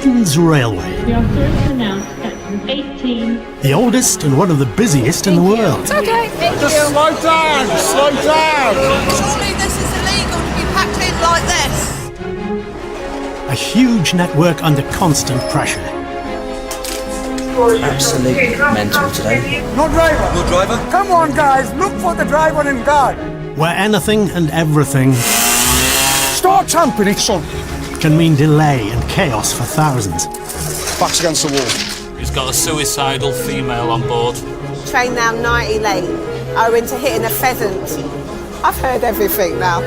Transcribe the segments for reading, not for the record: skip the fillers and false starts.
Britain's railway. We are first to announce section 18. The oldest and one of the busiest in the world. It's okay, thank Just you. slow down, slow down. Surely this is illegal to be packed in like this. A huge network under constant pressure. Absolutely mental today. No driver. No driver? Come on, guys, look for the driver in guard. Where anything and everything Start champing it, son. can mean delay and chaos for thousands. Backs against the wall. He's got a suicidal female on board. Train now 90 late, owing to hitting a pheasant. I've heard everything now.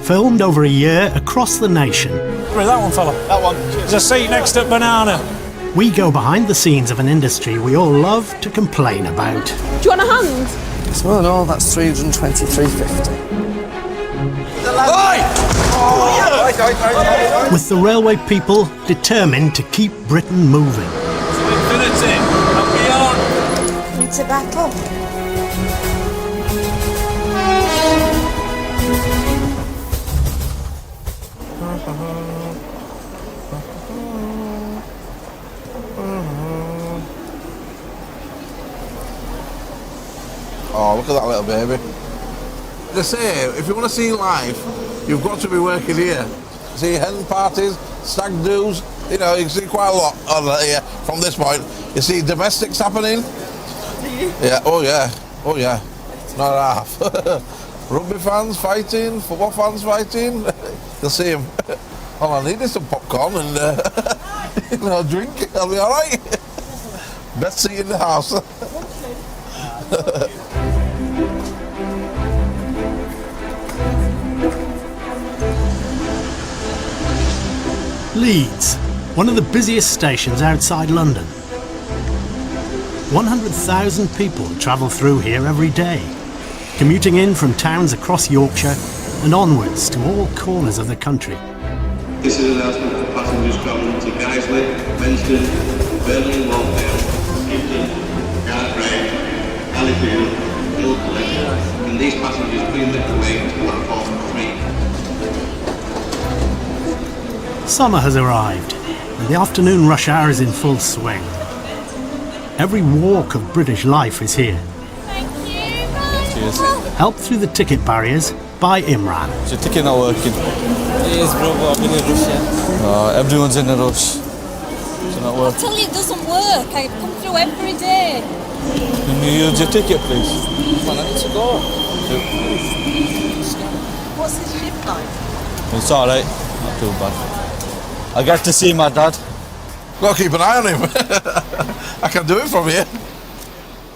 Filmed over a year across the nation. Right, that one, fella. That one. There's a seat next to Banana. We go behind the scenes of an industry we all love to complain about. Do you want a hand? Well, no, that's 323.50. With the railway people determined to keep Britain moving. To infinity and beyond. Into battle. Oh, look at that little baby. They say, if you want to see life, you've got to be working here. See hen parties, stag do's, you know, you can see quite a lot on here from this point. You see domestics happening. Yeah, oh yeah, oh yeah. Not half. Rugby fans fighting, football fans fighting. You'll see them. All I need is some popcorn and you know, a drink. I'll be all right. Best seat in the house. Leeds, one of the busiest stations outside London. 100,000 people travel through here every day, commuting in from towns across Yorkshire and onwards to all corners of the country. This is an announcement for passengers travelling to Guiseley, Menston, Burnley, Longdale, Skipton, Gardbridge, Alleyfield, Ilkley, and these passengers please make their way to platform 3. Summer has arrived, and the afternoon rush hour is in full swing. Every walk of British life is here. Thank you. Bye. Cheers. Helped through the ticket barriers by Imran. Is your ticket not working? It is, bro, but I'm in a rush, yeah. Everyone's in a rush. It's not I working. tell you, it doesn't work. I come through every day. Can you use your ticket, please? Man, I need to go. What's this shift like? It's alright. Not too bad. I get to see my dad. Got to keep an eye on him. I can do it from here.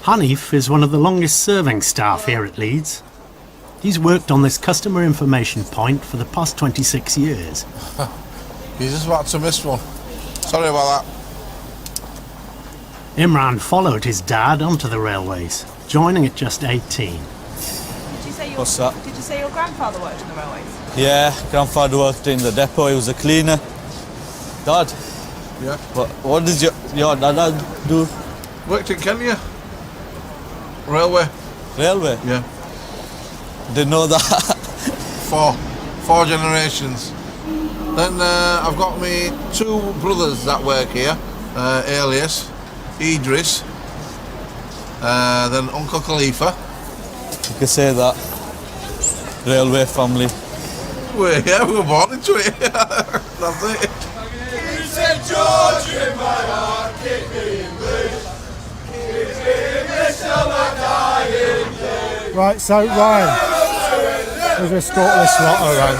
Hanif is one of the longest serving staff here at Leeds. He's worked on this customer information point for the past 26 years. He's just about to miss one. Sorry about that. Imran followed his dad onto the railways, joining at just 18. Did you say What's that? Did you say your grandfather worked in the railways? Yeah, grandfather worked in the depot. He was a cleaner. Dad, Yeah. what did your dad do? Worked in Kenya. Railway. Railway? Yeah. Didn't know that. Four generations. Then I've got me two brothers that work here. Elias, Idris, then Uncle Khalifa. You can say that. Railway family. We were born into it. That's it. Right, so Ryan, we've escorted this lot around.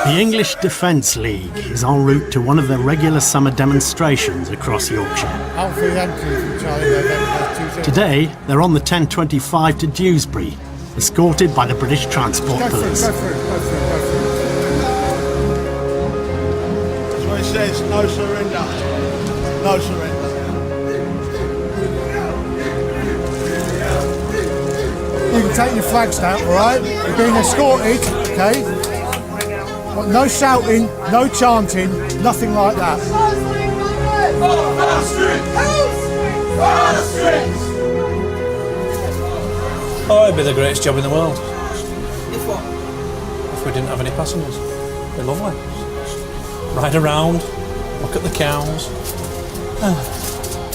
The English Defence League is en route to one of their regular summer demonstrations across Yorkshire. Alfred entry from Charlie November 20. Today, they're on the 1025 to Dewsbury, escorted by the British Transport Go through, Police. go through, go through, go through. That's what it says, no surrender. No surrender. You can take your flags down, alright? You're being escorted, okay? But no shouting, no chanting, nothing like that. Oh, it'd be the greatest job in the world. If what? If we didn't have any passengers. It'd be lovely. Ride around, Look at the cows.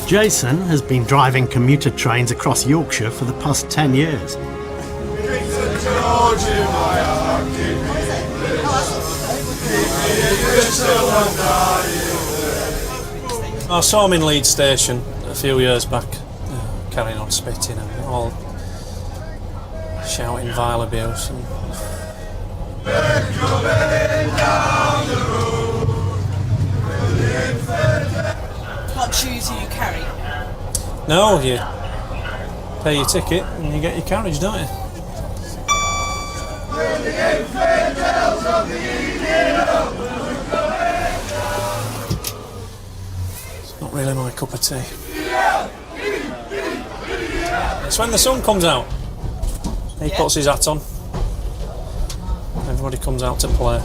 Jason has been driving commuter trains across Yorkshire for the past 10 years. I saw him in Leeds Station a few years back, carrying on spitting and all shouting vile abuse. And What shoes do you carry? no, you pay your ticket and you get your carriage, don't you? It's not really my cup of tea. It's when the sun comes out. He puts his hat on. Everybody comes out to play.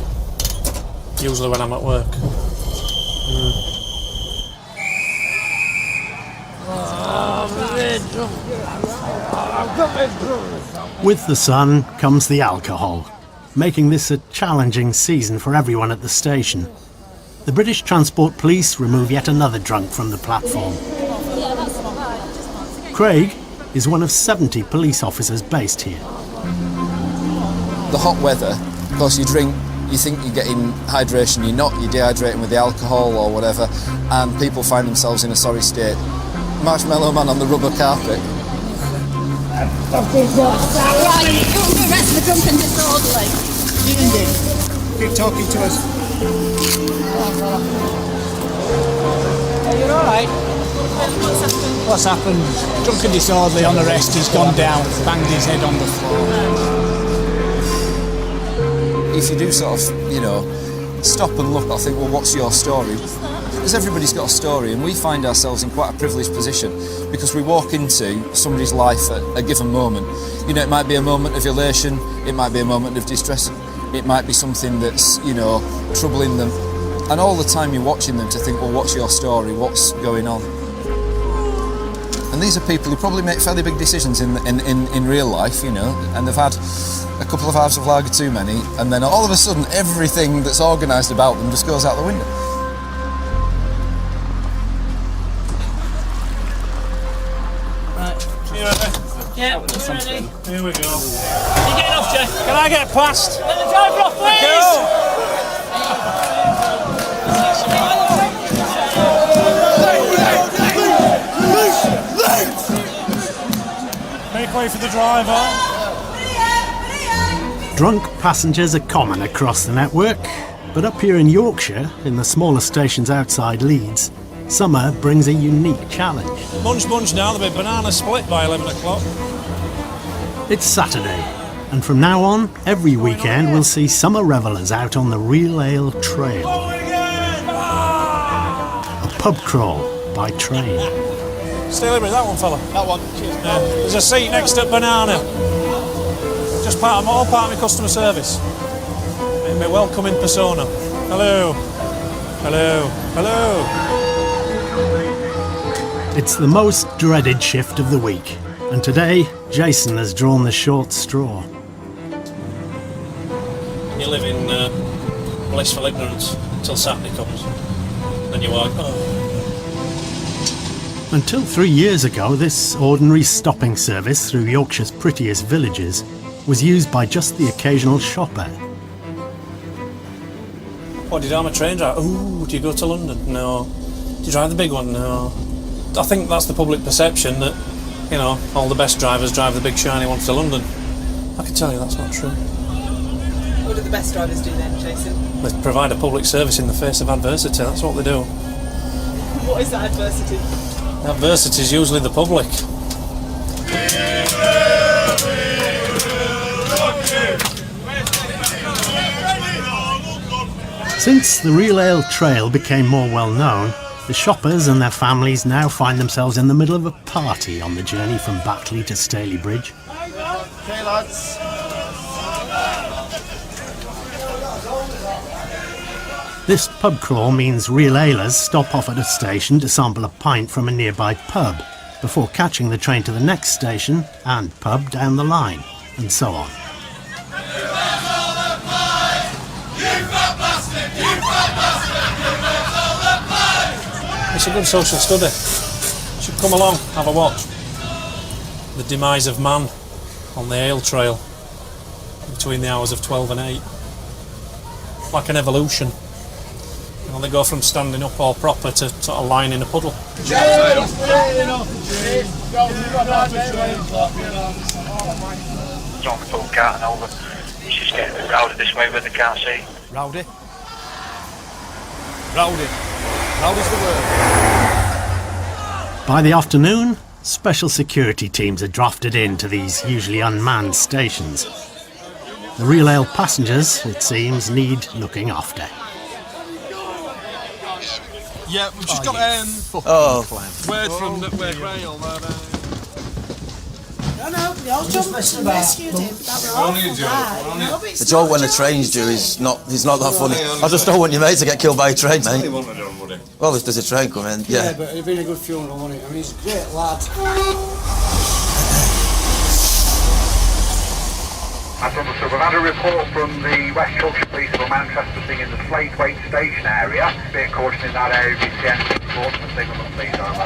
Usually when I'm at work. With the sun comes the alcohol, making this a challenging season for everyone at the station. The British Transport Police remove yet another drunk from the platform. Craig is one of 70 police officers based here. The hot weather, of course you drink, you think you're getting hydration, you're not, you're dehydrating with the alcohol or whatever, and people find themselves in a sorry state. Marshmallow Man on the rubber carpet. Right, the rest of the drunken disorderly. Keep talking to us. You're alright? What's happened? Drunken disorderly on arrest, he's gone down, banged his head on the floor. If you do sort of, you know, stop and look, I think, well, what's your story? Because everybody's got a story, and we find ourselves in quite a privileged position because we walk into somebody's life at a given moment. You know, it might be a moment of elation, it might be a moment of distress, it might be something that's, you know, troubling them. And all the time you're watching them to think, well, what's your story? What's going on? And these are people who probably make fairly big decisions in real life, you know, and they've had a couple of hours of lager too many, and then all of a sudden everything that's organised about them just goes out the window. You ready? Yeah, we're ready. Here we go. You getting off, Jay? Can I get past? Let the driver off, please! Make way for the driver. Drunk passengers are common across the network, but up here in Yorkshire, in the smaller stations outside Leeds, summer brings a unique challenge. Munch now, there'll be banana split by 11 o'clock. It's Saturday, and from now on, every weekend we'll see summer revellers out on the Real Ale Trail. A pub crawl by train. Stay liberty, that one, fella. That one, cheers. Yeah. There's a seat next to banana. Just part of my customer service. In my welcoming persona. Hello. Hello. Hello. It's the most dreaded shift of the week, and today Jason has drawn the short straw. You live in blissful ignorance until Saturday comes. Then you're like, oh. Until 3 years ago, this ordinary stopping service through Yorkshire's prettiest villages was used by just the occasional shopper. What, do you drive a train drive? Ooh, do you go to London? No. Do you drive the big one? No. I think that's the public perception that, you know, all the best drivers drive the big shiny ones to London. I can tell you that's not true. What do the best drivers do then, Jason? They provide a public service in the face of adversity, that's what they do. What is that adversity? Adversity is usually the public. Since the Real Ale Trail became more well known, the shoppers and their families now find themselves in the middle of a party on the journey from Batley to Staley Bridge. Okay, lads. This pub crawl means real alers stop off at a station to sample a pint from a nearby pub before catching the train to the next station and pub down the line, and so on. It's a good social study. You should come along, have a watch. The demise of man on the ale trail between the hours of 12 and 8. Like an evolution. You know, they go from standing up all proper to sort of lying in a puddle. John McCall carting over. He's just getting a bit rowdy this way where they can't see. Rowdy? Rowdy. Rowdy's the word. By the afternoon, special security teams are drafted into these usually unmanned stations. The real ale passengers, it seems, need looking after. Yeah, we've just got word from Network Rail that No, the old John rescued him. The joke when the train's due is not that funny. I just don't want your mate to get killed by a train, mate. Well, if there's a train coming, yeah. But it'd been a good funeral, wouldn't it? I mean, he's a great lad. So we've had a report from the West Yorkshire Police for Manchester being in the Slatewaite Station area. Be a caution in that area, BTN report and signal and please over.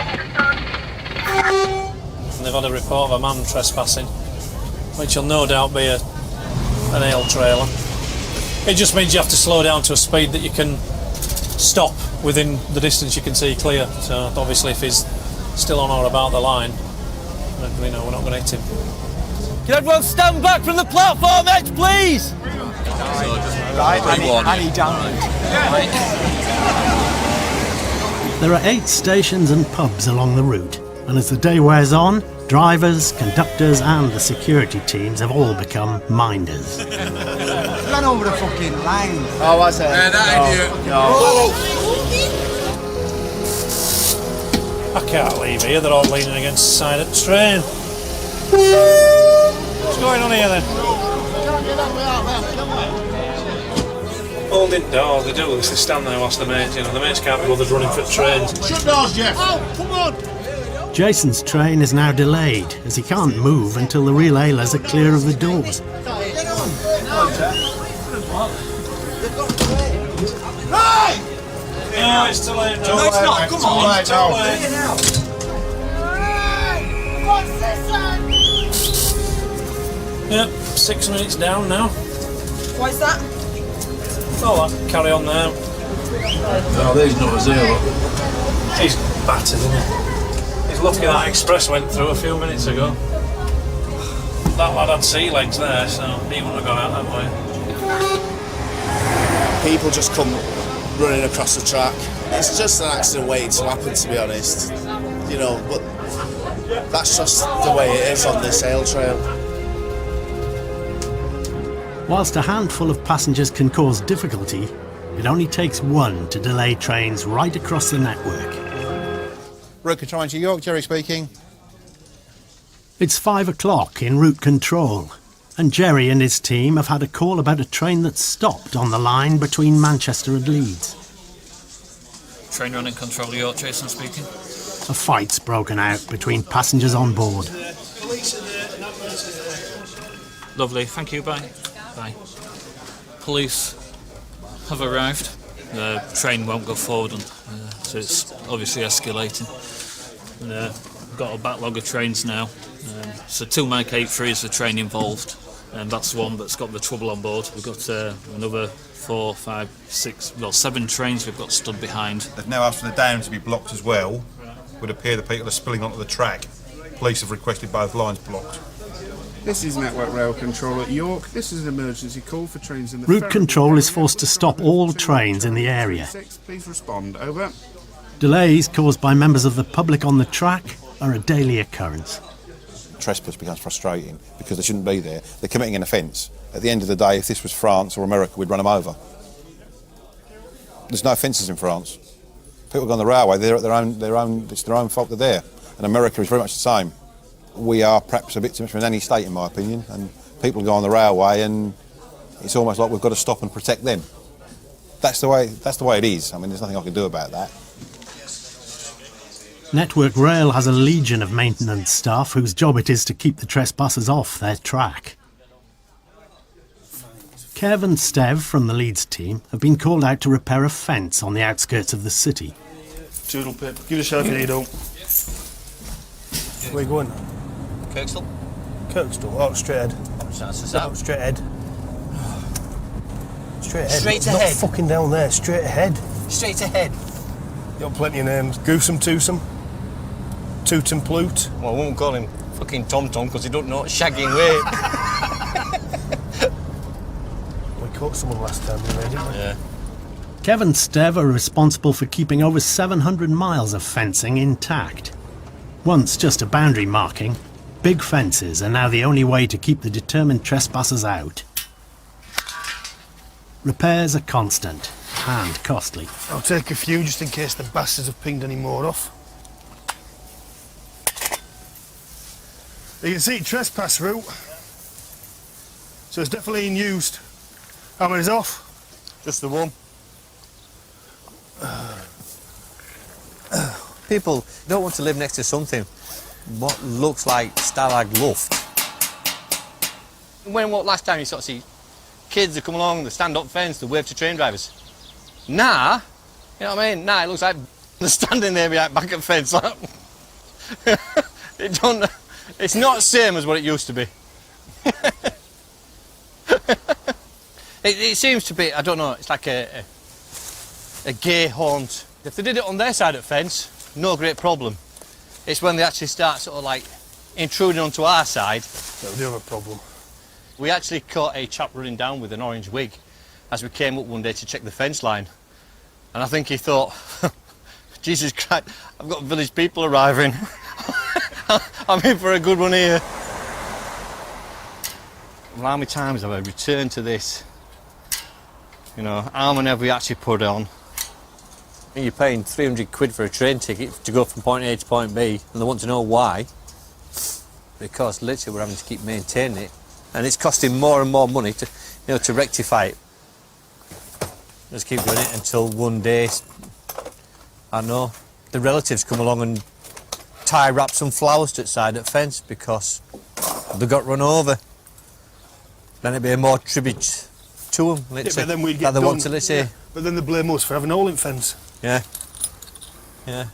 And they've had a report of a man trespassing, which will no doubt be an ale trailer. It just means you have to slow down to a speed that you can stop within the distance you can see clear. So obviously if he's still on or about the line, we know we're not going to hit him. Can everyone stand back from the platform edge, please? There are 8 stations and pubs along the route, and as the day wears on, drivers, conductors and the security teams have all become minders. Ran over the fucking line. Oh, I said. Yeah, that idiot. I can't leave here, they're all leaning against the side of the train. What's going on here then? Holding doors, they do this, they stand there whilst the mates, the mates can't be bothered running for trains. Shut doors, Jeff. Oh, come on. Jason's train is now delayed as he can't move until the relaylers are clear of the doors. Right! No, it's too late now. No, it's not, come on. It's too late. What's this one? Yep, 6 minutes down now. What is that? Oh, that carry on now. No, these numbers here. He's battered, isn't he? He's lucky that express went through a few minutes ago. That lad had sea legs there, so he wouldn't have gone out that way. People just come running across the track. It's just an accident waiting to happen, to be honest. But that's just the way it is on this ale trail. Whilst a handful of passengers can cause difficulty, it only takes one to delay trains right across the network. Route Control to York, Jerry speaking. It's 5 o'clock in route control, and Jerry and his team have had a call about a train that's stopped on the line between Manchester and Leeds. Train running control to York, Jason speaking. A fight's broken out between passengers on board. Lovely, thank you, bye. Bye. Police have arrived. The train won't go forward, so it's obviously escalating. We've got a backlog of trains now. So 2 Mike 83 is the train involved, and that's the one that's got the trouble on board. We've got another 4, 5, 6, 7 trains we've got stood behind. They've now asked for the down to be blocked as well. It would appear the people are spilling onto the track. Police have requested both lines blocked. This is Network Rail Control at York. This is an emergency call for trains in the Route Control is forced to stop all trains in the area. Please respond. Over. Delays caused by members of the public on the track are a daily occurrence. Trespass becomes frustrating because they shouldn't be there. They're committing an offence. At the end of the day, if this was France or America, we'd run them over. There's no offences in France. People go on the railway, it's their own fault they're there. And America is very much the same. We are perhaps a bit too much of an nanny state, in my opinion, and people go on the railway and it's almost like we've got to stop and protect them. That's the way it is. I mean, there's nothing I can do about that. Network Rail has a legion of maintenance staff whose job it is to keep the trespassers off their track. Kev and Stev from the Leeds team have been called out to repair a fence on the outskirts of the city. Toodle pip. Give us a shout if you need help. Where you going? Kirkstall? Kirkstall. Oh, straight ahead. No, straight ahead. Straight ahead. Straight Not ahead? fucking down there. Straight ahead. Straight ahead. You got plenty of names. Goosum Twosome. Toot and Plute. Well, I won't call him fucking Tom Tom because he don't know what shagging way. We caught someone last time, didn't we? Yeah. Kevin Stev are responsible for keeping over 700 miles of fencing intact. Once just a boundary marking, big fences are now the only way to keep the determined trespassers out. Repairs are constant and costly. I'll take a few just in case the bastards have pinged any more off. You can see trespass route. So it's definitely in used. How many's off? Just the one. People don't want to live next to something what looks like Stalag Luft. When last time you sort of see kids that come along, they stand up fence, they wave to train drivers. Nah, you know what I mean? Nah, it looks like they're standing there behind back at fence. It's not the same as what it used to be. It seems to be, I don't know, it's like a gay haunt. If they did it on their side of the fence, no great problem. It's when they actually start sort of like intruding onto our side. That we do have a problem. We actually caught a chap running down with an orange wig as we came up one day to check the fence line. And I think he thought, Jesus Christ, I've got village people arriving. I'm in for a good one here. Well, how many times have I returned to this? You know, how many have we actually put on? You're paying 300 quid for a train ticket to go from point A to point B, and they want to know why. Because literally we're having to keep maintaining it, and it's costing more and more money to rectify it. Just keep doing it until one day, I know, the relatives come along and tie wrap some flowers to the side of the fence because they got run over. Then it'd be a more tribute to them. Yeah, but then we'd get they done. want to, let's say. Yeah. But then they blame us for having a hole in fence. Yeah. Yeah.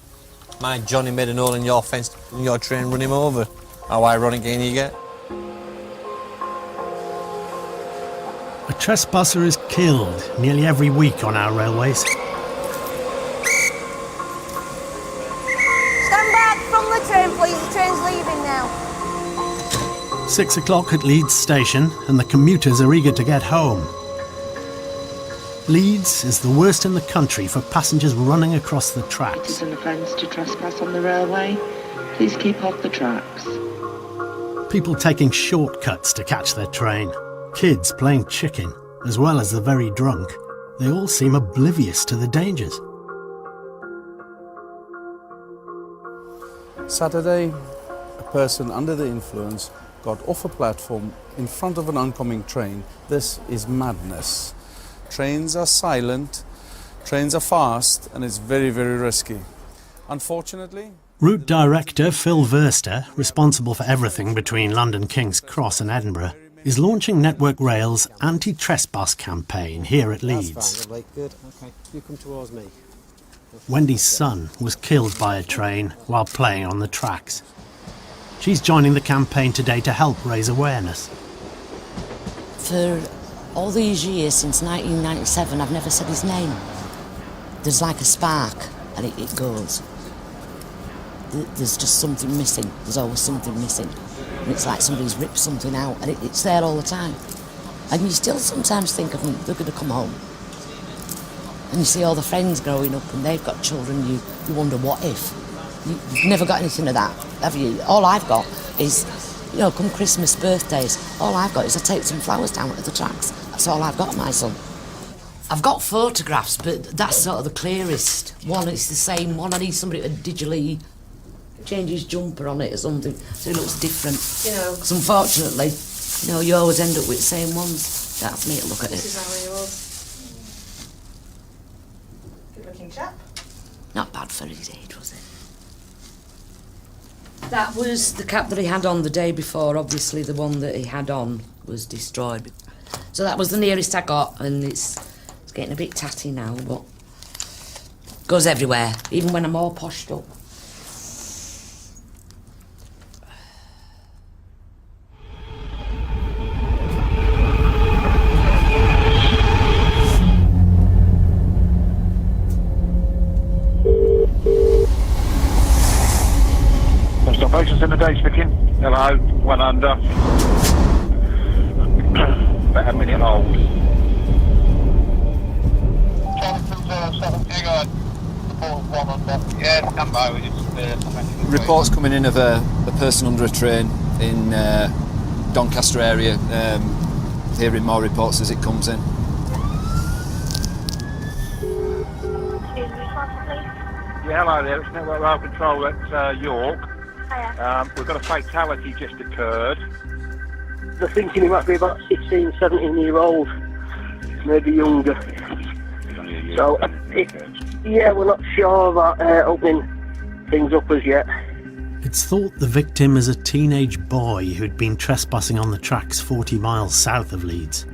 My Johnny made an hole in your fence and your train run him over. How ironic can you get? A trespasser is killed nearly every week on our railways. Stand back from the train, please. The train's leaving now. 6 o'clock at Leeds Station, and the commuters are eager to get home. Leeds is the worst in the country for passengers running across the tracks. It is an offence to trespass on the railway. Please keep off the tracks. People taking shortcuts to catch their train. Kids playing chicken, as well as the very drunk. They all seem oblivious to the dangers. Saturday, a person under the influence got off a platform in front of an oncoming train. This is madness. Trains are silent, trains are fast, and it's very, very risky. Unfortunately... Route Director Phil Verster, responsible for everything between London King's Cross and Edinburgh, is launching Network Rail's anti-trespass campaign here at Leeds. That's fine, good. Okay, you come towards me. Wendy's son was killed by a train while playing on the tracks. She's joining the campaign today to help raise awareness. For all these years, since 1997, I've never said his name. There's like a spark, and it goes. There's just something missing. There's always something missing. And it's like somebody's ripped something out, and it's there all the time. And you still sometimes think of them, they're going to come home. And you see all the friends growing up, and they've got children, you wonder, what if? You've never got anything of that, have you? All I've got is, you know, come Christmas, birthdays, all I've got is I take some flowers down at the tracks. That's all I've got of my son. I've got photographs, but that's sort of the clearest one. It's the same one. I need somebody to digitally change his jumper on it or something so it looks different. You know. Because unfortunately, you know, you always end up with the same ones. That's me to look at it. This is how he was. Good looking chap. Not bad for his age, was it? That was the cap that he had on the day before. Obviously, the one that he had on was destroyed. So that was the nearest I got, and it's getting a bit tatty now, but Goes everywhere, even when I'm all poshed up. First operations in the day speaking. Hello, 1 under. About a minute old. Reports coming in of a person under a train in Doncaster area. Hearing more reports as it comes in. Yeah, hello there. It's Network Rail Control at York. We've got a fatality just occurred. They're thinking he might be about 16, 17-year-old, maybe younger. So, yeah, we're not sure about opening things up as yet. It's thought the victim is a teenage boy who'd been trespassing on the tracks 40 miles south of Leeds.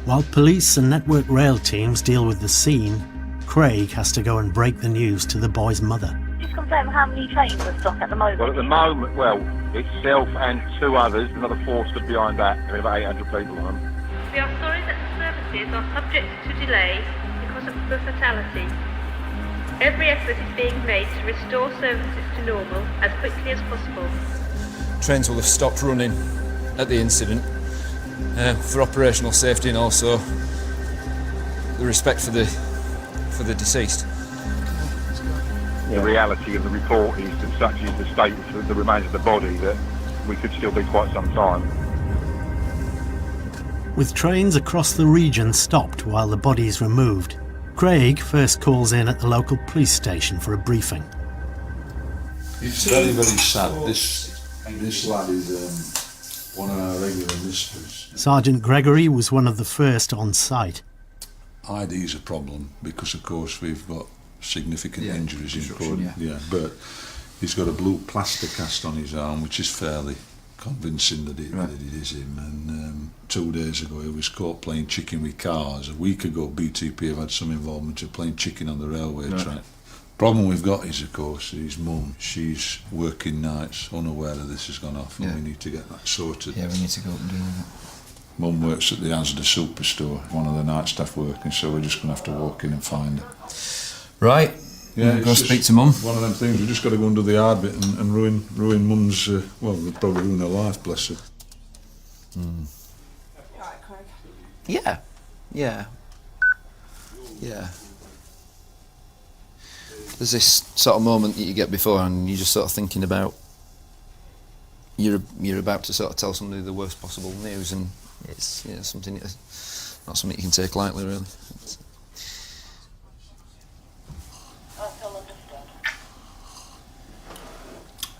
While police and Network Rail teams deal with the scene, Craig has to go and break the news to the boy's mother. Just confirm how many trains are stopped at the moment. Well, at the moment, itself and 2 others, another 4 stood behind that. There are about 800 people on them. We are sorry that the services are subject to delay because of the fatality. Every effort is being made to restore services to normal as quickly as possible. Trains will have stopped running at the incident for operational safety and also the respect for the deceased. The reality of the report is that such is the state of the remains of the body that we could still be quite some time. With trains across the region stopped while the body is removed, Craig first calls in at the local police station for a briefing. It's very, very sad. This lad is one of our regular listeners. Sergeant Gregory was one of the first on site. ID is a problem because, of course, we've got significant injuries in but he's got a blue plaster cast on his arm, which is fairly convincing that it is him. And 2 days ago he was caught playing chicken with cars. A week ago BTP have had some involvement of playing chicken on the railway track. Problem we've got is, of course, his mum. She's working nights, unaware of this has gone off, and we need to get that sorted. Yeah, we need to go up and do that. Mum works at the Asda superstore, one of the night staff working, so we're just going to have to walk in and find her. Right. Yeah, go speak to Mum. One of them things, we've just got to go under the hard bit and ruin Mum's, we'll probably ruin her life, bless her. Right, Craig. Yeah. There's this sort of moment that you get before and you're just sort of thinking about you're about to sort of tell somebody the worst possible news, and it's something not something you can take lightly, really.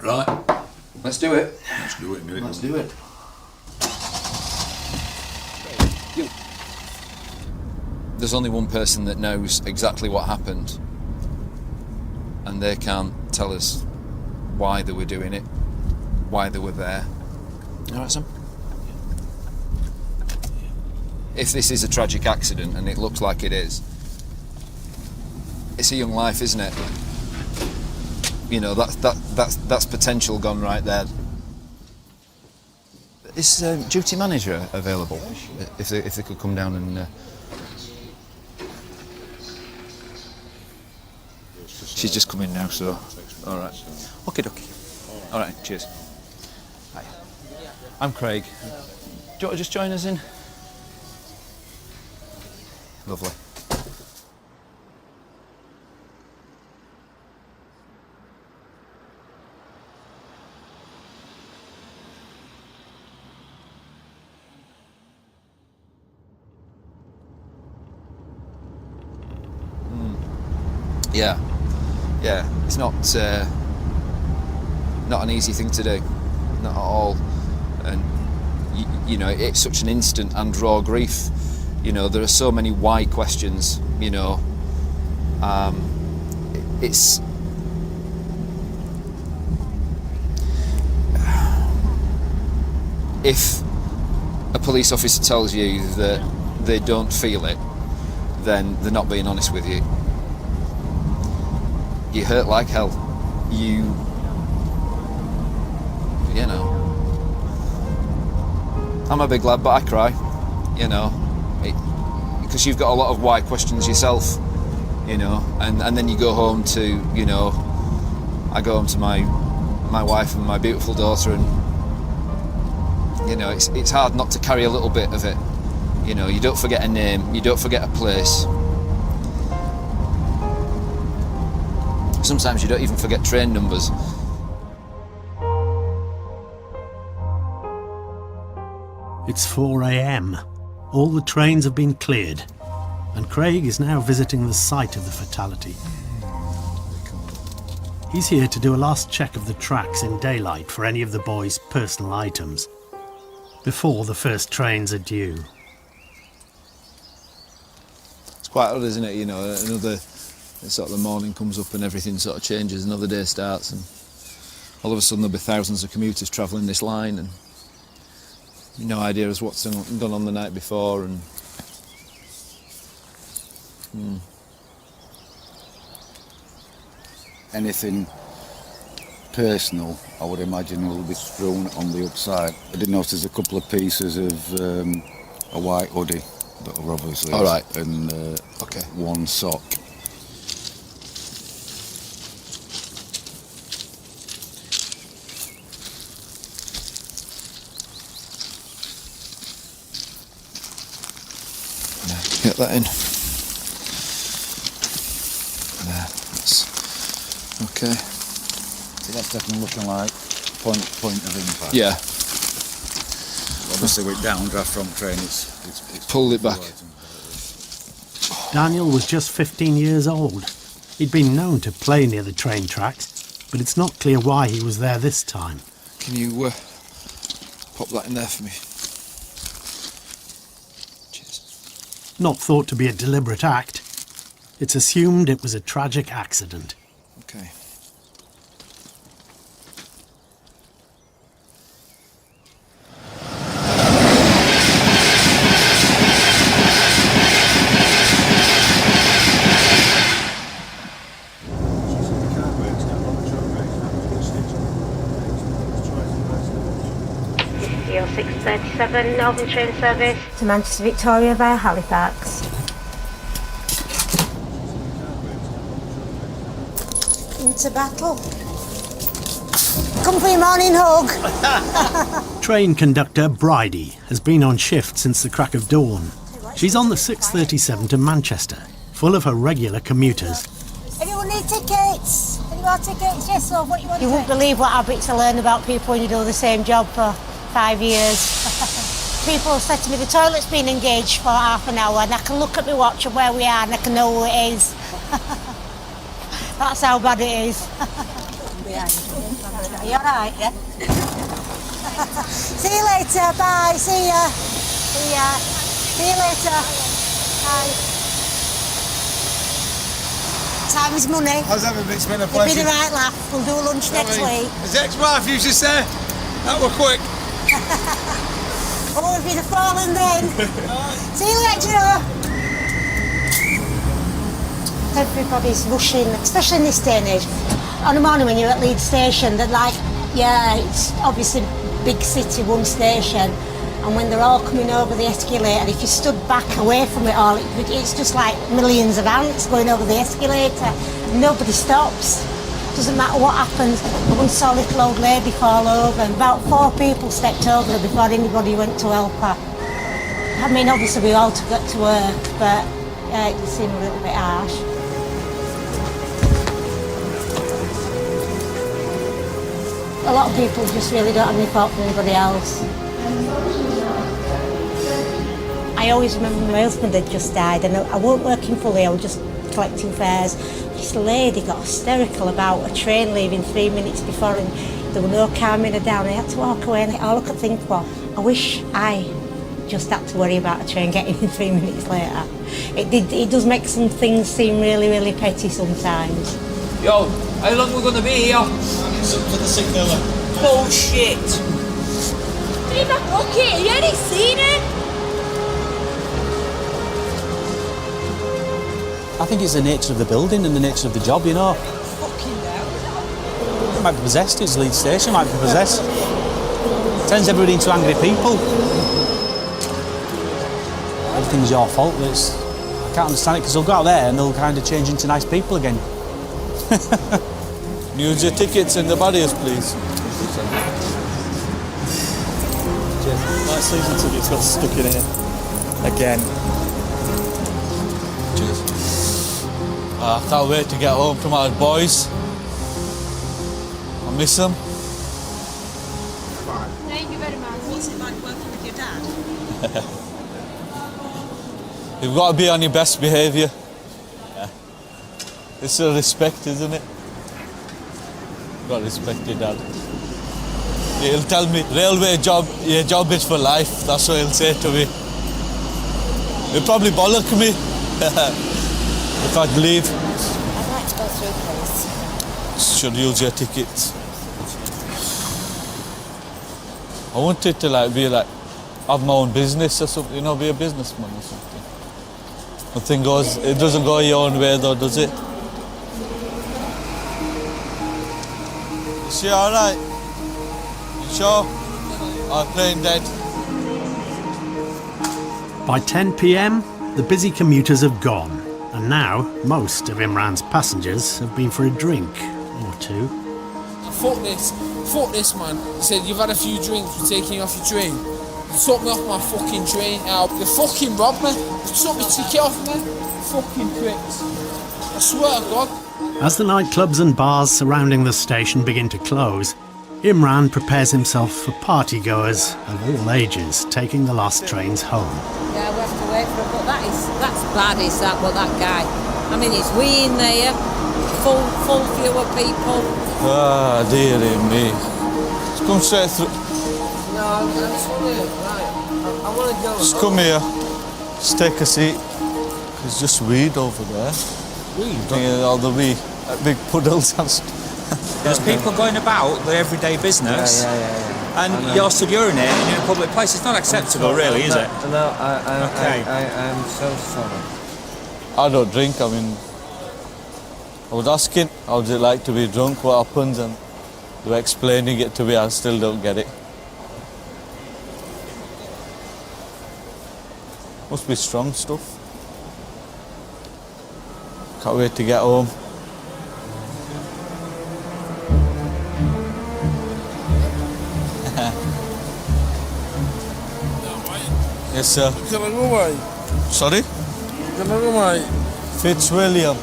Right, let's do it. Let's do it, mate. Let's do it. There's only one person that knows exactly what happened, and they can't tell us why they were doing it, why they were there. All right, Sam? If this is a tragic accident, and it looks like it is, it's a young life, isn't it? You know, that's potential gone right there. Is duty manager available? If they could come down and... She's just come in now, so... All right. Okie dokie. All right, cheers. Hi. I'm Craig. Do you want to just join us in? Lovely. Yeah, it's not an easy thing to do, not at all. And you know, it's such an instant and raw grief. You know, there are so many why questions. You know, it's if a police officer tells you that they don't feel it, then they're not being honest with you. you hurt like hell. You know. I'm a big lad, but I cry, you know, because you've got a lot of why questions yourself, you know, and then you go home to, you know, I go home to my wife and my beautiful daughter, and, you know, it's hard not to carry a little bit of it. You know, you don't forget a name, you don't forget a place. Sometimes you don't even forget train numbers. It's 4 a.m. All the trains have been cleared, and Craig is now visiting the site of the fatality. He's here to do a last check of the tracks in daylight for any of the boys' personal items, before the first trains are due. It's quite odd, isn't it? You know, another sort of the morning comes up and everything sort of changes, another day starts, and all of a sudden there'll be thousands of commuters travelling this line, and no idea as what's gone on the night before, and anything personal, I would imagine, will be thrown on the upside. I did notice a couple of pieces of a white hoodie that are obviously, all right, and okay, one sock. Get that in. There, that's okay. See, that's definitely looking like point of impact. Yeah. Obviously with downdraft from train, it's pulled it back. Daniel was just 15 years old. He'd been known to play near the train tracks, but it's not clear why he was there this time. Can you pop that in there for me? Not thought to be a deliberate act. It's assumed it was a tragic accident. Okay. Deal 637, Northern train service to Manchester Victoria via Halifax. Into battle. Come for your morning hug. Train conductor Bridie has been on shift since the crack of dawn. She's on the 637 to Manchester, full of her regular commuters. Anyone need tickets? Any more tickets? Yes, or what you want? You won't believe what habits I learn about people when you do the same job for 5 years. People have said to me the toilet's been engaged for half an hour, and I can look at my watch and where we are, and I can know who it is. That's how bad it is. Are you alright, yeah? See you later, bye, see ya. See ya. See you later. Bye. Time is money. How's having it? It's been a It'll pleasure. be the right laugh. We'll do lunch next week. His ex-wife used to say, that were quick. Oh, we've been a falling then. See you later. Everybody's rushing, especially in this day and age. On the morning when you're at Leeds Station, they're like, yeah, it's obviously big city, one station. And when they're all coming over the escalator, if you stood back away from it all, it's just like millions of ants going over the escalator. Nobody stops. Doesn't matter what happens. I once saw a little old lady fall over, and about 4 people stepped over her before anybody went to help her. I mean, obviously we all got to work, but it did seem a little bit harsh. A lot of people just really don't have any thought for anybody else. I always remember my husband had just died, and I weren't working fully, I was just collecting fares. This lady got hysterical about a train leaving 3 minutes before, and there were no calming her down. I had to walk away, and all I could think was, I wish I just had to worry about a train getting in 3 minutes later. It does make some things seem really, really petty sometimes. Yo, how long are we going to be here? Something for the signaller. Bullshit. Leave that bucket, have you already seen it? I think it's the nature of the building and the nature of the job, you know. might be possessed. It's Leeds Station, might be possessed. Turns everybody into angry people. Everything's your fault. I can't understand it because they'll go out there and they'll kind of change into nice people again. Use your tickets and the barriers, please. My season tickets got stuck in here again. Cheers. I can't wait to get home to my boys. I miss them. Thank you very much. What's it like working with your dad? You've got to be on your best behaviour. Yeah. It's a respect, isn't it? You've got to respect your dad. He'll tell me, railway job, your job is for life. That's what he'll say to me. He'll probably bollock me if I leave. I'd like to go through, please. Should use your tickets. I wanted to have my own business or something, be a businessman or something. It doesn't go your own way though, does it? Is she alright? You sure? I'm playing dead. By 10 p.m, the busy commuters have gone, and now most of Imran's passengers have been for a drink or two. Fuck this, man. He said, you've had a few drinks, we're taking you off your train. You took me off my fucking train out. You fucking robbed me. You took my ticket off me. Fucking pricks. I swear to God. As the nightclubs and bars surrounding the station begin to close, Imran prepares himself for partygoers of all ages taking the last trains home. Yeah, we have to wait for it, but that's bad, is that, what that guy? I mean, it's we in there, full view of people. Ah, dearie me. Just come straight through. No, I just want to, right, I want to go. Just come here. Just take a seat. There's just weed over there. Weed? All the wee big puddles and stuff. There's people going about their everyday business. Yeah. And you're stood urinating in a public place. It's not acceptable, really, is it? No, Okay. I'm so sorry. I don't drink, I was asking, how would it like to be drunk, what happens, and they were explaining it to me, I still don't get it. Must be strong stuff. Can't wait to get home. Yes, sir. Can I go, mate? Sorry? Can I go, mate? Fitzwilliam,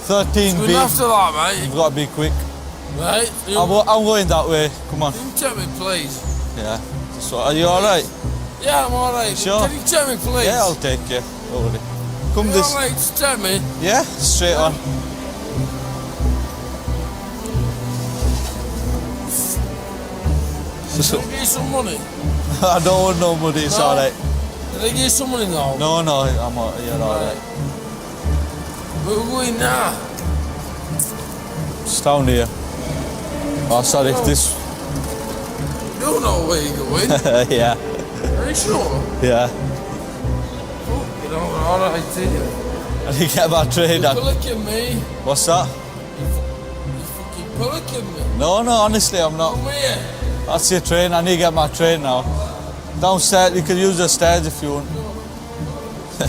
13B. Good after that, mate. You've got to be quick. Right? I'm going that way. Come on. Can you take me, please? Yeah. So, are you all right? Yeah, I'm all right. Sure. Can you take me, please? Yeah, I'll take you. Don't worry. Come You this. all right to take me? Yeah, straight on. Can I give you some money? I don't want no money. It's No. all right. Can I give you some money now? No, you're all right. Where are we going now? Just down here. Oh, sorry. This. You know where you're going. Yeah. Are you sure? Yeah. You know, all right, do you? I didn't get my train. You're pillicking me. What's that? You're pillicking me. No, honestly, I'm not. Come here. That's your train. I need to get my train now. Downstairs, you can use the stairs if you want.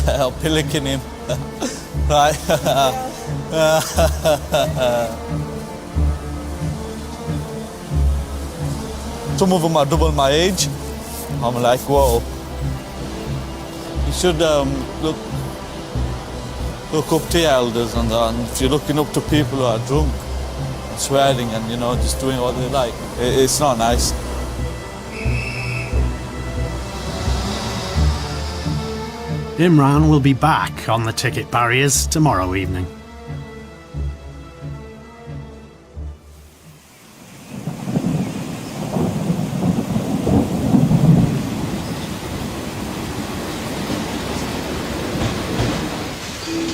I'm pillicking him. Right. Some of them are double my age. I'm like, whoa. You should look up to your elders and that. And if you're looking up to people who are drunk, and swearing and just doing what they like, it's not nice. Imran will be back on the ticket barriers tomorrow evening.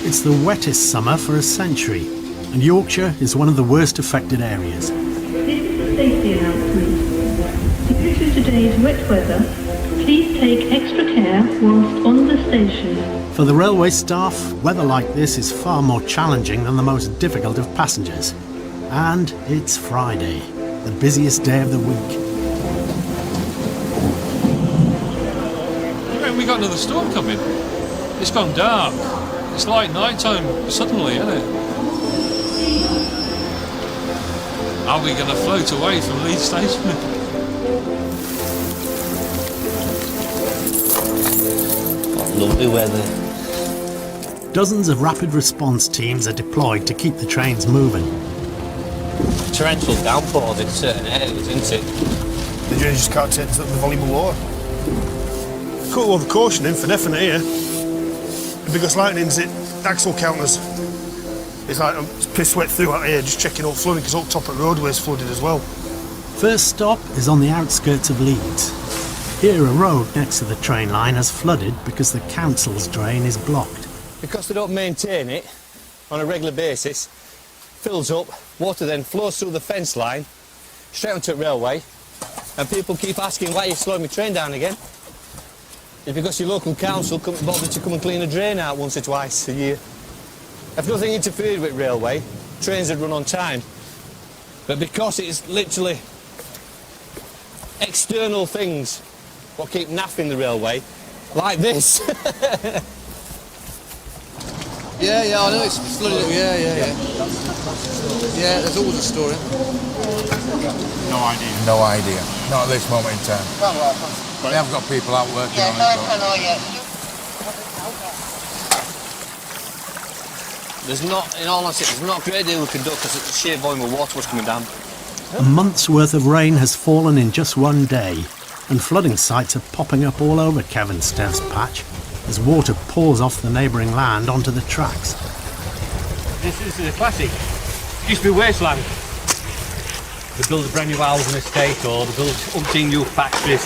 It's the wettest summer for a century, and Yorkshire is one of the worst affected areas. This is a safety announcement. Due to today's wet weather, please take extra care whilst on the station. For the railway staff, weather like this is far more challenging than the most difficult of passengers. And it's Friday. the busiest day of the week. We got another storm coming. It's gone dark. It's like night time suddenly, isn't it? Are we going to float away from Leeds Station? Lovely weather. Dozens of rapid response teams are deployed to keep the trains moving. Torrential downpours in certain areas, isn't it? The drainage just can't take the volume of water. Cut over cautioning for definite here. Because lightning's it, axle counters. It's like I'm piss wet through out here, just checking all flooding, because all top of roadways flooded as well. First stop is on the outskirts of Leeds. Here a road next to the train line has flooded because the council's drain is blocked. Because they don't maintain it on a regular basis, fills up, water then flows through the fence line, straight onto the railway, and people keep asking why you're slowing my train down again. It's because your local council couldn't bother to come and clean a drain out once or twice a year. If nothing interfered with railway, trains would run on time. But because it's literally external things what keep naffing the railway, like this. Yeah, I know it's flooded. Yeah. Yeah, there's always a story. No idea. Not at this moment in time. But they have got people out working on it. There's not, in all honesty, there's not a great deal we can do because the sheer volume of water was coming down. A month's worth of rain has fallen in just one day, and flooding sites are popping up all over Kevin Stev's patch as water pours off the neighbouring land onto the tracks. This is a classic. It used to be wasteland. They build a brand new housing estate or they build umpteen new factories.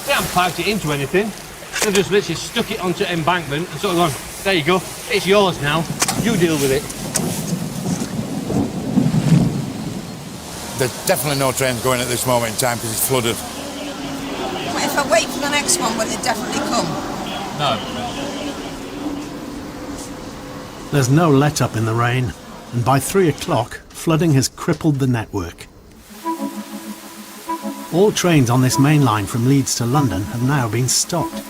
They haven't piped it into anything. They've just literally stuck it onto embankment and sort of gone, there you go, it's yours now, you deal with it. There's definitely no trains going at this moment in time because it's flooded. If I wait for the next one, will it definitely come? No. There's no let-up in the rain, and by 3 o'clock, flooding has crippled the network. All trains on this main line from Leeds to London have now been stopped.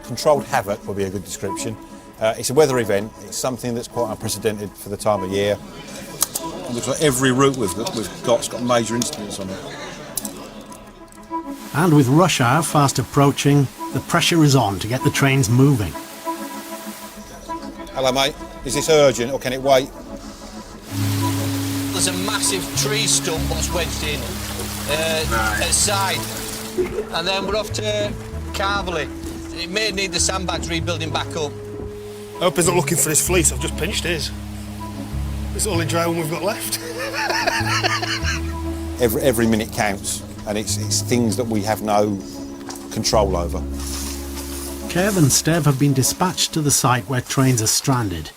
Controlled havoc will be a good description. It's a weather event. It's something that's quite unprecedented for the time of year. It looks like every route we've got's got major incidents on it. And with rush hour fast approaching, the pressure is on to get the trains moving. Hello, mate. Is this urgent or can it wait? There's a massive tree stump that's wedged in at the side. And then we're off to Carverley. It may need the sandbags rebuilding back up. I hope he's not looking for his fleece. I've just pinched his. It's the only dry one we've got left. Every minute counts, and it's things that we have no control over. Kev and Stev have been dispatched to the site where trains are stranded.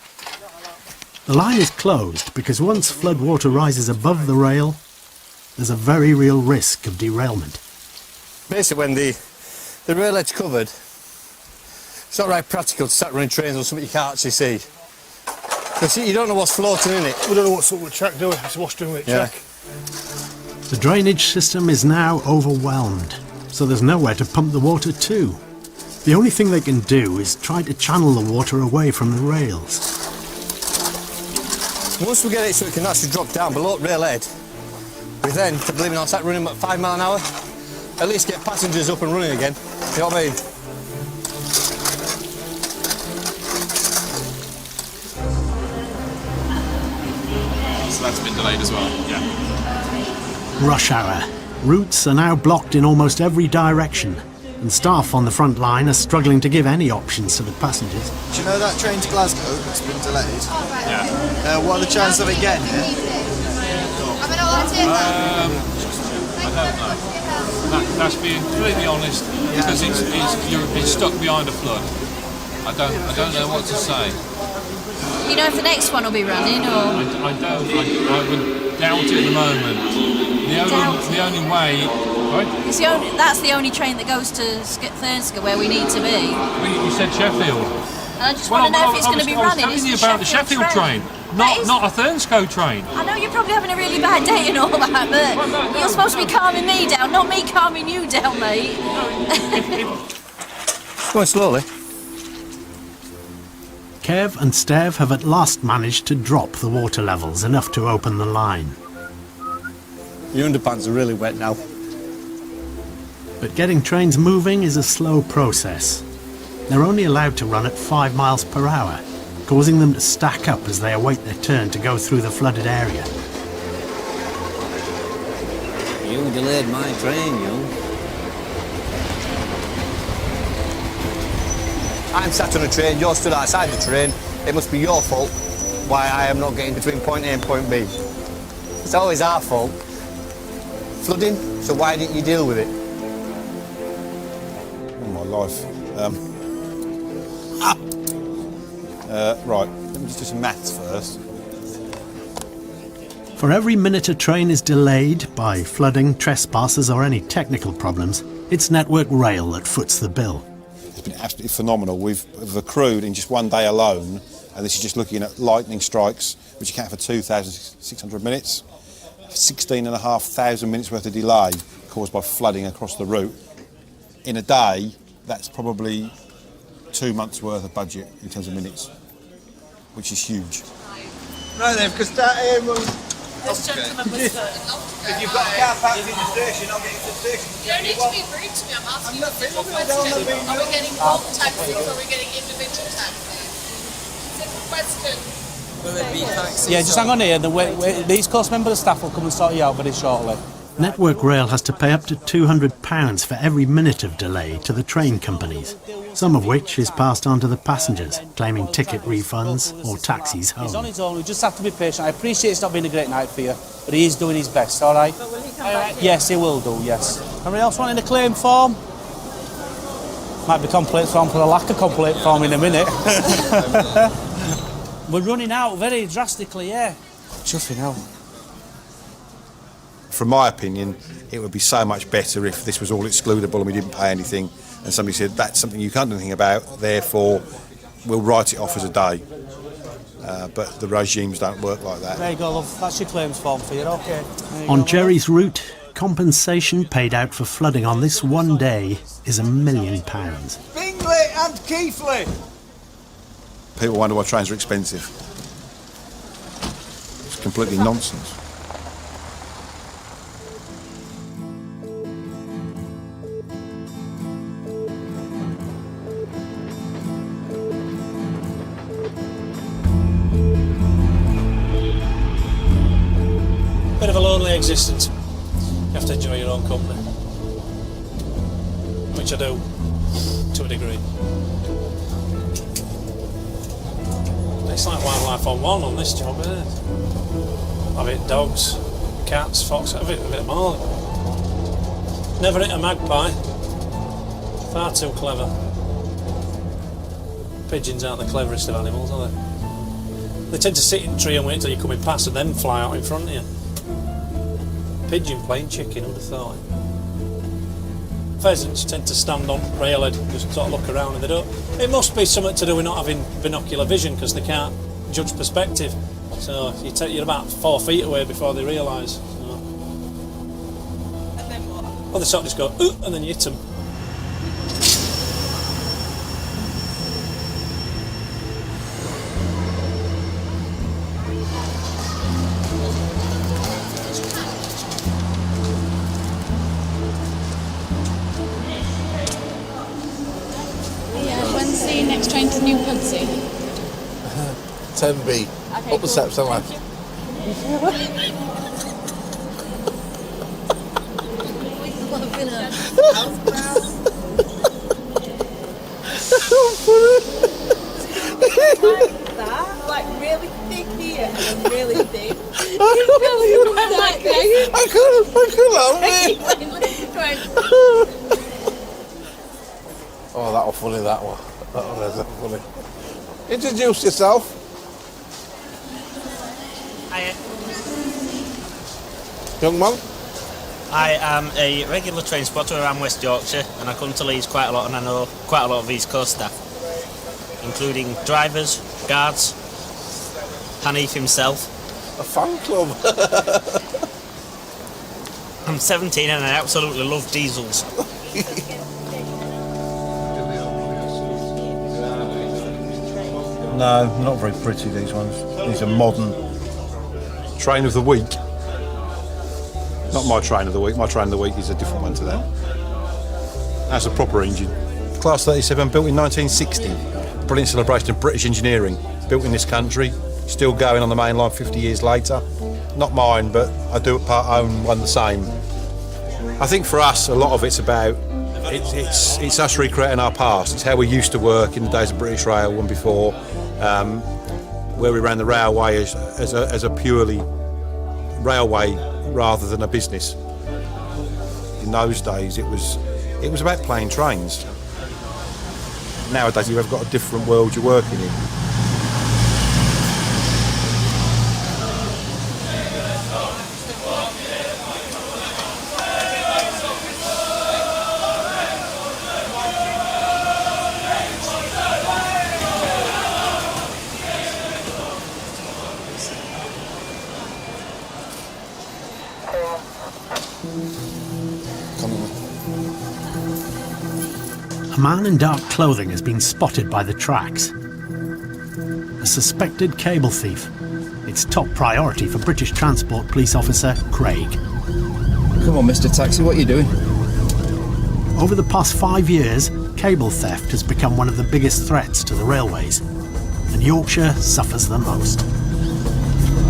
The line is closed because once floodwater rises above the rail, there's a very real risk of derailment. Basically, when the railhead's covered, it's not right practical to start running trains on something you can't actually see. Because you don't know what's floating in it. We don't know what's up with the track, do we? It's washed in with the track. The drainage system is now overwhelmed, so there's nowhere to pump the water to. The only thing they can do is try to channel the water away from the rails. Once we get it so it can actually drop down below railhead, we then, to believe it or not, start running at 5 miles an hour. At least get passengers up and running again. You know what I mean? So that's been delayed as well, yeah. Rush hour. Routes are now blocked in almost every direction, and staff on the front line are struggling to give any options to the passengers. Do you know that train to Glasgow that's been delayed? Yeah. What are the chances of it getting here? I don't know. That's being completely honest, because it's stuck behind a flood. I don't know what to say. You know if the next one will be running, or? I don't. I would doubt it at the moment. The only way. Right? That's the only train that goes to Thurnska where we need to be. You said Sheffield. And I just want to know if it's going to be running. I was telling you about the Sheffield train. Not a Thurnscoe train. I know you're probably having a really bad day and all that, but you're supposed to be calming me down, not me calming you down, mate. Going slowly. Kev and Stev have at last managed to drop the water levels enough to open the line. Your underpants are really wet now. But getting trains moving is a slow process. They're only allowed to run at 5 miles per hour, causing them to stack up as they await their turn to go through the flooded area. You delayed my train, you. I'm sat on a train, you're stood outside the train. It must be your fault why I am not getting between point A and point B. It's always our fault. Flooding, so why didn't you deal with it? Oh, my life. Right, let me just do some maths first. For every minute a train is delayed by flooding, trespassers or any technical problems, it's Network Rail that foots the bill. It's been absolutely phenomenal. We've accrued in just one day alone, and this is just looking at lightning strikes, which account for 2,600 minutes, 16,500 minutes worth of delay caused by flooding across the route. In a day, that's probably 2 months worth of budget in terms of minutes, which is huge. Right then, because that This gentleman was if you've got a car parked in the station, I'll get you to the station. You don't need to be rude to me, I'm asking you a simple question. Are we getting bulk taxis or are we getting individual taxis? Simple question. Will it be taxis? Yeah, just hang on here. The East Coast member of staff will come and sort you out very shortly. Network Rail has to pay up to £200 for every minute of delay to the train companies, some of which is passed on to the passengers, claiming ticket refunds or taxis home. He's on his own, we just have to be patient. I appreciate it's not been a great night for you, but he is doing his best, all right? But will he come back? Yes, he will do, yes. Anybody else wanting a claim form? Might be complaint form for the lack of complaint form in a minute. We're running out very drastically, yeah. Chuffing out. From my opinion, it would be so much better if this was all excludable and we didn't pay anything, and somebody said, that's something you can't do anything about, therefore we'll write it off as a day. But the regimes don't work like that. There you go, love. That's your claims form for you, okay? On Jerry's route, compensation paid out for flooding on this one day is £1 million. Bingley and Keithley! People wonder why trains are expensive. It's completely nonsense. Bit of a lonely existence. You have to enjoy your own company. Which I do, to a degree. It's like wildlife on one on this job, isn't it? I've hit dogs, cats, foxes, I've hit a bit of more. Never hit a magpie. Far too clever. Pigeons aren't the cleverest of animals, are they? They tend to sit in a tree and wait till you're coming past and then fly out in front of you. Pigeon playing chicken, who'd have thought? Pheasants tend to stand on railhead and just sort of look around and they don't. It must be something to do with not having binocular vision because they can't judge perspective. So you're about 4 feet away before they realise. So. And then what? Well, they sort of just go, ooh, and then you hit them. When's the next train to New Pudsey? 10B. Okay, Up the steps and left. Like really thick here and really thick. I couldn't help it. Oh, that was funny, that one. That was funny. Introduce yourself. Hiya. Young man. I am a regular train spotter around West Yorkshire and I come to Leeds quite a lot and I know quite a lot of East Coast staff, including drivers, guards, Hanif himself. A fan club. I'm 17 and I absolutely love diesels. No, not very pretty, these ones. These are modern. Train of the week. Not my train of the week. My train of the week is a different one to that. That's a proper engine. Class 37, built in 1960. Brilliant celebration of British engineering. Built in this country. Still going on the main line 50 years later. Not mine, but I do own one the same. I think for us, a lot of it's about it's us recreating our past. It's how we used to work in the days of British Rail and before, where we ran the railway as a purely railway rather than a business. In those days, it was about playing trains. Nowadays, you've got a different world you're working in. A man in dark clothing has been spotted by the tracks. A suspected cable thief. It's top priority for British Transport Police Officer Craig. Come on, Mr. Taxi, what are you doing? Over the past 5 years, cable theft has become one of the biggest threats to the railways, and Yorkshire suffers the most.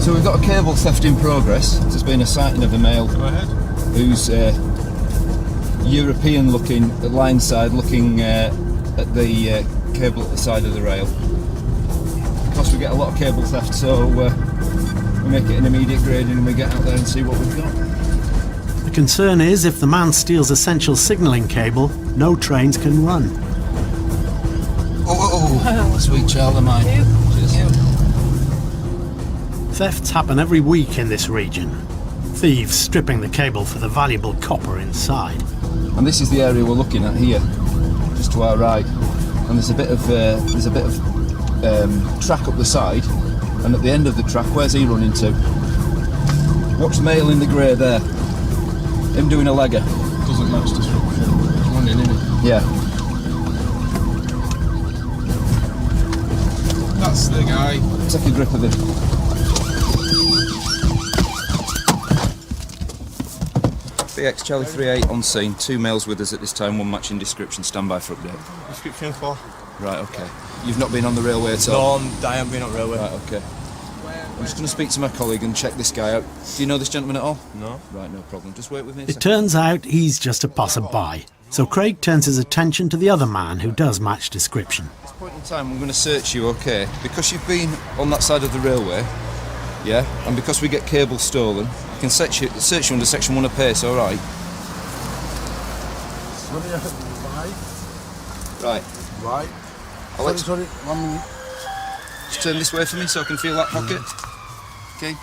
So we've got a cable theft in progress. There's been a sighting of a male who's European-looking, at line side, looking at the cable at the side of the rail. Of course, we get a lot of cable theft, so we make it an immediate grading and we get out there and see what we've got. The concern is if the man steals essential signalling cable, no trains can run. Oh, sweet child of mine. Cheers. Thefts happen every week in this region. Thieves stripping the cable for the valuable copper inside. And this is the area we're looking at here, just to our right. And there's a bit of track up the side, and at the end of the track, where's he running to? Watch the male in the grey there. Him doing a legger. Doesn't match description. He's running, isn't he? Yeah. That's the guy. Take a grip of him. BX Charlie 38 on scene, 2 males with us at this time, 1 matching description, stand by for update. Description 4. Right, okay. You've not been on the railway at all? No, I haven't been on railway. Right, okay. I'm just going to speak to my colleague and check this guy out. Do you know this gentleman at all? No. Right, no problem. Just wait with me a It second. turns out he's just a passerby, so Craig turns his attention to the other man who does match description. At this point in time, I'm going to search you, okay? Because you've been on that side of the railway, yeah, and because we get cable stolen, I can search you under section 1 of pace, alright? Right. Right. Sorry, 1 minute. Just turn this way for me so I can feel that pocket. Okay.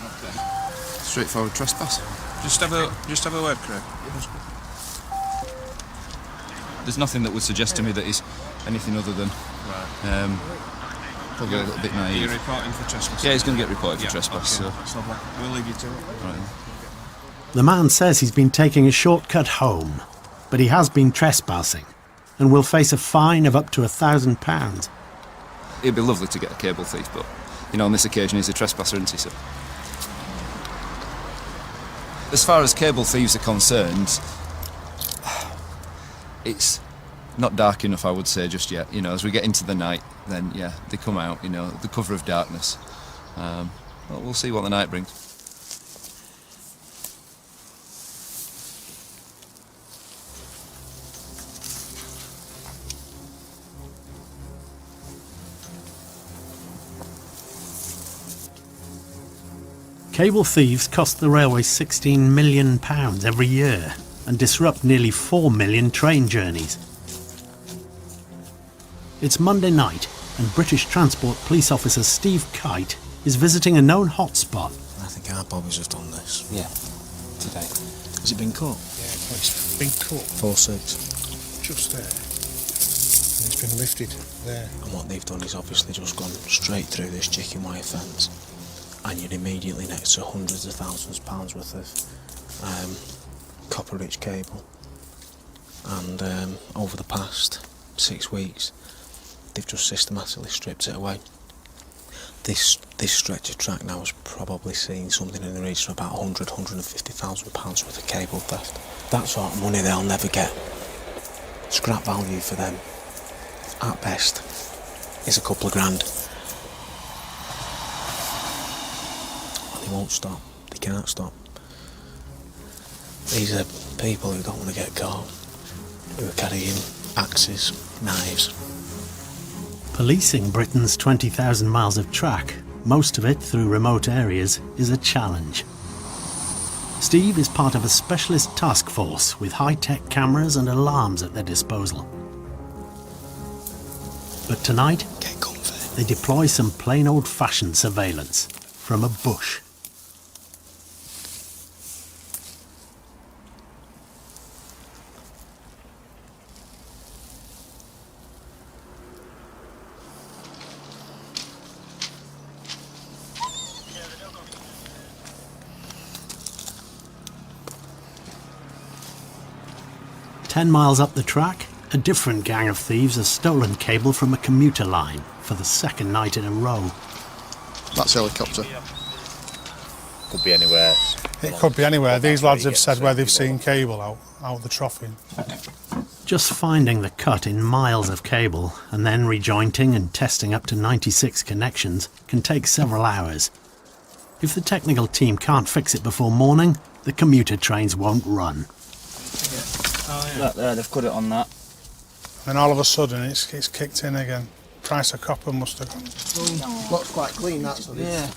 Okay. Straightforward trespass. Just have a word, Craig. There's nothing that would suggest to me that he's anything other than probably a little bit naive. You're reporting for trespass. Yeah, he's going to get reported for trespass. Okay. So. That's lovely. We'll leave you to it. Right. The man says he's been taking a shortcut home, but he has been trespassing and will face a fine of up to £1,000. It'd be lovely to get a cable thief, but you know, on this occasion he's a trespasser, isn't he? So. As far as cable thieves are concerned, it's not dark enough, I would say, just yet. You know, as we get into the night, then yeah, they come out. You know, the cover of darkness. Well, we'll see what the night brings. Cable thieves cost the railway £16 million every year and disrupt nearly 4 million train journeys. It's Monday night and British Transport Police Officer Steve Kite is visiting a known hotspot. I think our Bob is just on this. Yeah, today. Has it been caught? Yeah, it's been caught. 4-6. Just there. it's been lifted there. And what they've done is obviously just gone straight through this chicken wire fence, and you're immediately next to hundreds of thousands of pounds worth of copper-rich cable. And over the past 6 weeks, they've just systematically stripped it away. This stretch of track now has probably seen something in the region of about 150,000 pounds worth of cable theft. That sort of money they'll never get. Scrap value for them, at best, is a couple of grand. They won't stop. They can't stop. These are people who don't want to get caught, who are carrying axes, knives. Policing Britain's 20,000 miles of track, most of it through remote areas, is a challenge. Steve is part of a specialist task force with high-tech cameras and alarms at their disposal. But tonight, they deploy some plain old-fashioned surveillance from a bush. "10 miles up the track, a different gang of thieves has stolen cable from a commuter line for the second night in a row. That's helicopter. Could be anywhere. It could be anywhere. These lads have said where they've seen cable out the troughing. Just finding the cut in miles of cable and then rejointing and testing up to 96 connections can take several hours. If the technical team can't fix it before morning, the commuter trains won't run. That there, they've cut it on that. And all of a sudden it's kicked in again. Price of copper must have gone. Looks quite clean, that's what it is. Yeah.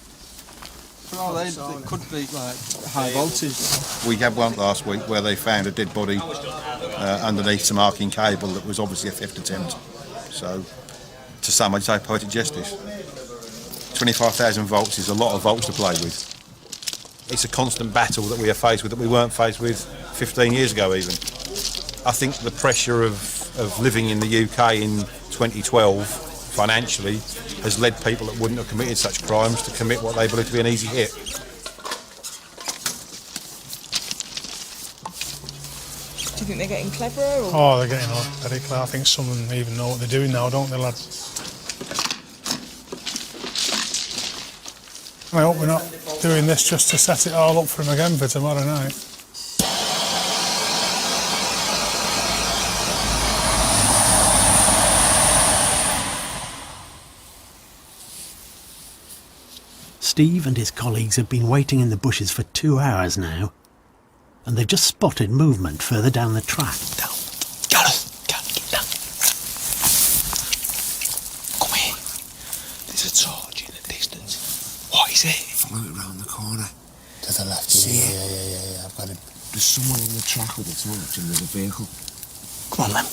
Well, they could be like high voltage. We had one last week where they found a dead body underneath some arcing cable that was obviously a theft attempt. So, to some, I'd say poetic justice. 25,000 volts is a lot of volts to play with. It's a constant battle that we are faced with that we weren't faced with 15 years ago even. I think the pressure of living in the UK in 2012 financially has led people that wouldn't have committed such crimes to commit what they believe to be an easy hit. Do you think they're getting cleverer? Or? Oh, they're getting very clever. I think some of them even know what they're doing now, don't they, lads? I hope we're not doing this just to set it all up for them again for tomorrow night. Steve and his colleagues have been waiting in the bushes for 2 hours now, and they've just spotted movement further down the track. Gareth, get down. Come here. There's a torch in the distance. What is it? Follow it round the corner. To the left. See it? Yeah, I've got him. There's someone on the track with a torch and there's a vehicle. Come on then.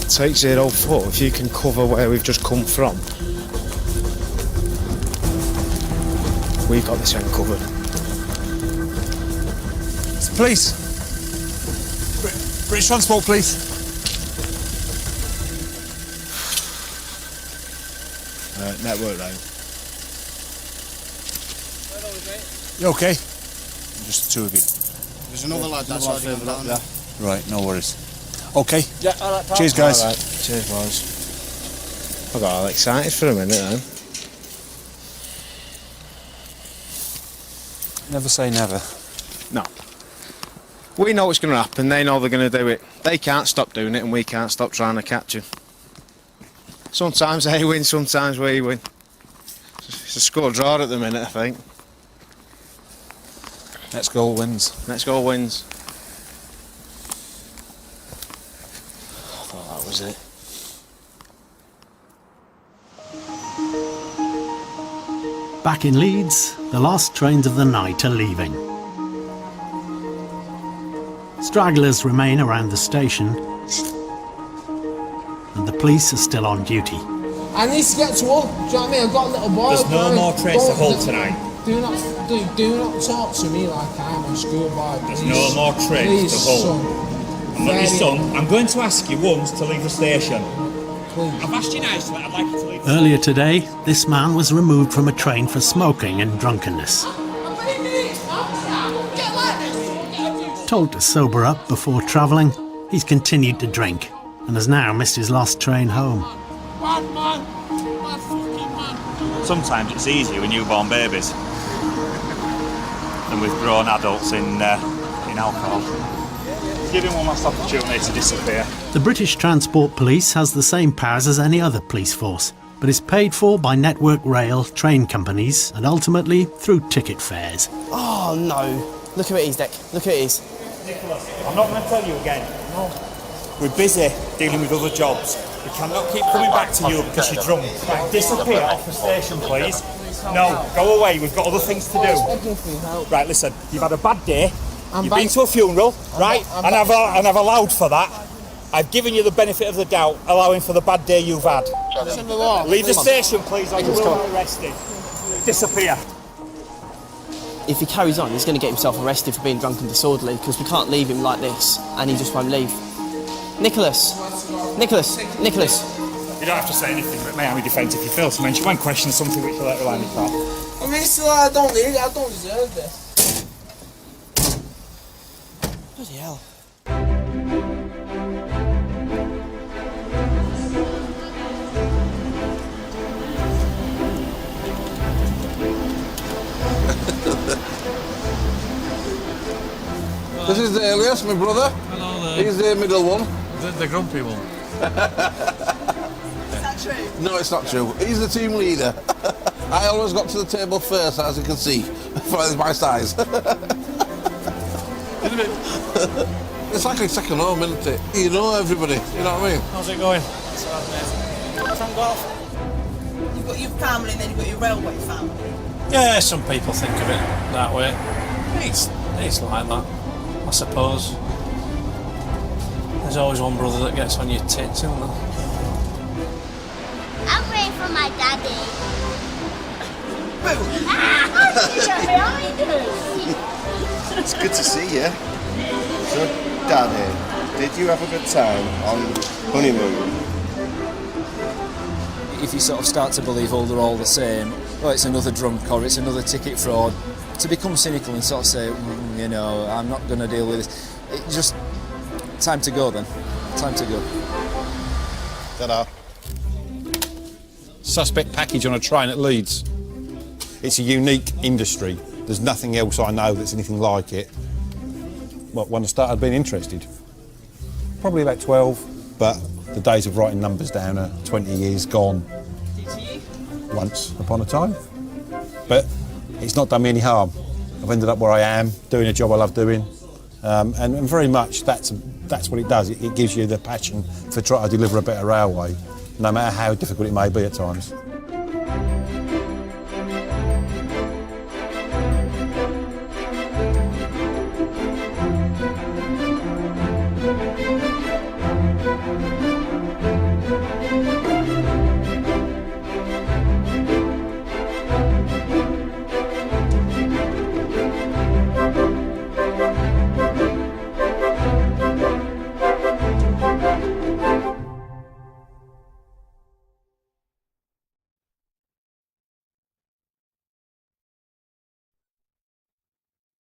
Take 04, if you can cover where we've just come from. We've got this end covered. Police! British Transport, please. Network rail. You okay? Just the two of you. There's another lad that's already gone down there. Right, no worries. Okay. Yeah, all right, pal. Cheers, guys. All right. Cheers, boys. I got all excited for a minute then. Never say never. No. We know what's going to happen, they know they're going to do it. They can't stop doing it and we can't stop trying to catch them. Sometimes they win, sometimes we win. It's a score draw at the minute, I think. Next goal wins. Next goal wins. I thought that was it. Back in Leeds, the last trains of the night are leaving. Stragglers remain around the station, and the police are still on duty. I need to get to Hull. Do you know what I mean? I've got a little boy. There's no more trains to Hull tonight. Do not talk to me like I'm a schoolboy. There's no more trains to Hull. Son. I'm not your son. I'm going to ask you once to leave the station. Please. I've asked you nicely. I'd like you to leave. Earlier today, this man was removed from a train for smoking and drunkenness. Told to sober up before travelling, he's continued to drink and has now missed his last train home. Sometimes it's easier with newborn babies than with grown adults in alcohol. Give him one last opportunity to disappear. The British Transport Police has the same powers as any other police force, but is paid for by Network Rail train companies and ultimately through ticket fares. Oh no! Look who it is, Dick. Look who it is. Nicholas, I'm not going to tell you again. No. We're busy dealing with other jobs. We cannot keep coming back to you because you're drunk. Right, disappear off the station, please. No, go away. We've got other things to do. Right, listen. You've had a bad day. You've been to a funeral, right? And I've allowed for that. I've given you the benefit of the doubt, allowing for the bad day you've had. Leave the station, please, or you will be arrested. Disappear. If he carries on, he's going to get himself arrested for being drunk and disorderly because we can't leave him like this, and he just won't leave. Nicholas! Nicholas! Nicholas! You don't have to say anything, but may I be defence if you feel to mention one question, something which will let rely on your part. I mean, still, I don't deserve this. Bloody hell. This is the alias, my brother. Hello there. He's the middle one. The grumpy one. Is that true? No, it's not true. He's the team leader. I always got to the table first, as you can see, for my size. Isn't it? It's like a second home, isn't it? You know everybody, you know what I mean? How's it going? From golf. You've got your family and then you've got your railway family. Yeah, some people think of it that way. It's like that, I suppose. There's always one brother that gets on your tits, isn't there? I'm waiting for my daddy. It's good to see you. So, Daddy, did you have a good time on honeymoon? If you sort of start to believe, oh, they're all the same, oh, it's another drunk or it's another ticket fraud, to become cynical and sort of say, you know, I'm not going to deal with this, it just, time to go then, time to go. Ta-da. Suspect package on a train at Leeds. It's a unique industry. There's nothing else I know that's anything like it. Well, when I started being interested, probably about 12, but the days of writing numbers down are 20 years gone. Once upon a time. But it's not done me any harm. I've ended up where I am, doing a job I love doing, and very much that's what it does. It gives you the passion for trying to deliver a better railway, no matter how difficult it may be at times.